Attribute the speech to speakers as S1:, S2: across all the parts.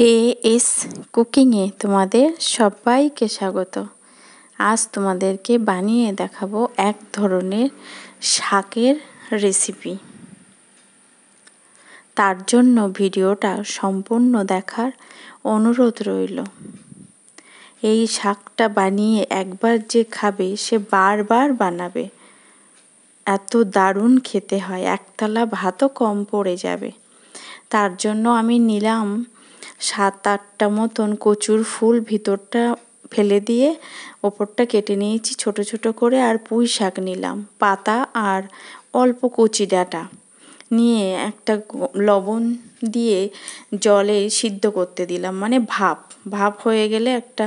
S1: As কুকিংয়ে তোমাদের সবাইকে স্বাগত। আজ তোমাদেরকে বানিয়ে দেখাবো এক ধরনের শাকের রেসিপি। তার জন্য ভিডিওটা সম্পূর্ণ দেখার অনুরোধ রইল। এই শাকটা বানিয়ে একবার যে খাবে সে বারবার বানাবে। এত দারুণ খেতে হয়, একতলা ভাতও কম পড়ে যাবে। তার জন্য আমি নিলাম 7-8টা মতন কচুর ফুল, ভিতরটা ফেলে দিয়ে ওপরটা কেটে নিয়েছি ছোট ছোট করে। আর পুঁই শাক নিলাম, পাতা আর অল্প কচি ডাঁটা নিয়ে একটা লবণ দিয়ে জলে সিদ্ধ করতে দিলাম, মানে ভাপ হয়ে গেলে একটা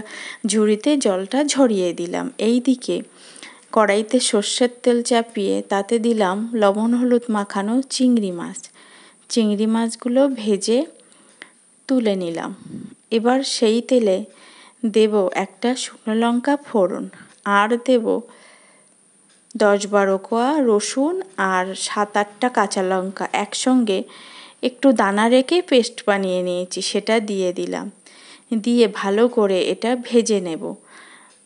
S1: ঝুড়িতে জলটা ঝরিয়ে দিলাম। এই দিকে কড়াইতে সর্ষের তেল চাপিয়ে তাতে দিলাম লবণ হলুদ মাখানো চিংড়ি মাছগুলো ভেজে তুলে নিলাম। এবার সেই তেলে দেব একটা শুকনো লঙ্কা ফোড়ন, আর দেব 10-12 কোয়া রসুন আর 7-8টা কাঁচা লঙ্কা একসঙ্গে একটু দানা রেখে পেস্ট বানিয়ে নিয়েছি, সেটা দিয়ে দিলাম। দিয়ে ভালো করে এটা ভেজে নেব।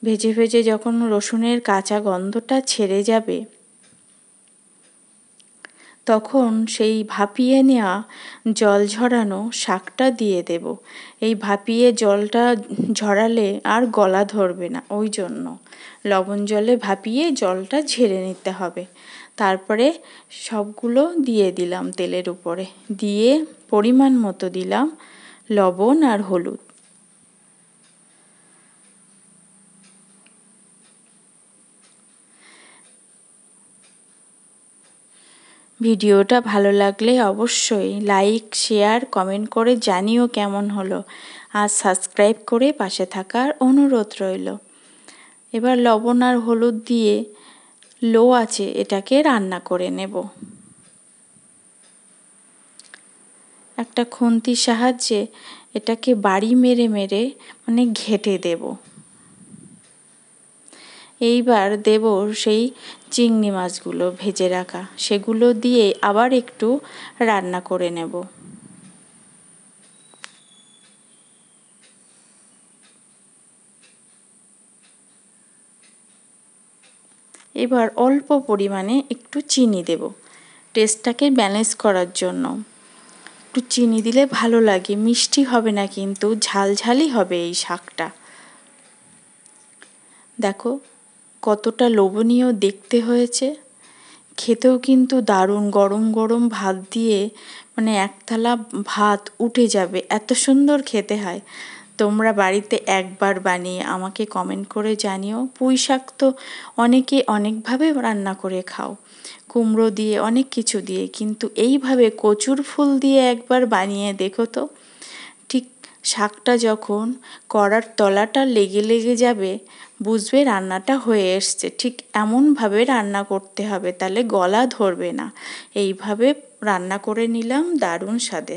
S1: ভেজে যখন রসুনের কাঁচা গন্ধটা ছেড়ে যাবে তখন সেই ভাপিয়ে নেওয়া জল ঝরানো শাকটা দিয়ে দেব। এই ভাপিয়ে জলটা ঝরালে আর গলা ধরবে না, ওই জন্য লবণ জলে ভাপিয়ে জলটা ঝেড়ে নিতে হবে। তারপরে সবগুলো দিয়ে দিলাম তেলের উপরে, দিয়ে পরিমাণ মতো দিলাম লবণ আর হলুদ। ভিডিওটা ভালো লাগলে অবশ্যই লাইক, শেয়ার, কমেন্ট করে জানিও কেমন হলো। আর সাবস্ক্রাইব করে পাশে থাকার অনুরোধ রইল। এবার লবণ আর হলুদ দিয়ে লো আঁচে এটাকে রান্না করে নেব। একটা খুন্তির সাহায্যে এটাকে বাড়ি মেরে মানে ঘেঁটে দেব। এইবার দেব সেই চিংড়ি মাছগুলো ভেজে রাখা, সেগুলো দিয়ে আবার একটু রান্না করে নেব। এবার অল্প পরিমাণে একটু চিনি দেব, টেস্টটাকে ব্যালেন্স করার জন্য। একটু চিনি দিলে ভালো লাগে, মিষ্টি হবে না কিন্তু ঝালঝালি হবে এই শাকটা। দেখো কতটা লোভনীয় দেখতে হয়েছে, খেতেও কিন্তু দারুণ। গরম গরম ভাত দিয়ে মানে একথালা ভাত উঠে যাবে, এত সুন্দর খেতে হয়। তোমরা বাড়িতে একবার বানিয়ে আমাকে কমেন্ট করে জানিও। পুঁই শাক তো অনেকে অনেকভাবে রান্না করে খাও, কুমড়ো দিয়ে, অনেক কিছু দিয়ে, কিন্তু এইভাবে কচুর ফুল দিয়ে একবার বানিয়ে দেখো তো। ঠিক শাকটা যখন কড়ার তলাটা লেগে যাবে বুঝবে রান্নাটা হয়ে এসছে। ঠিক এমনভাবে রান্না করতে হবে, তাহলে গলা ধরবে না। এইভাবে রান্না করে নিলাম, দারুণ স্বাদে।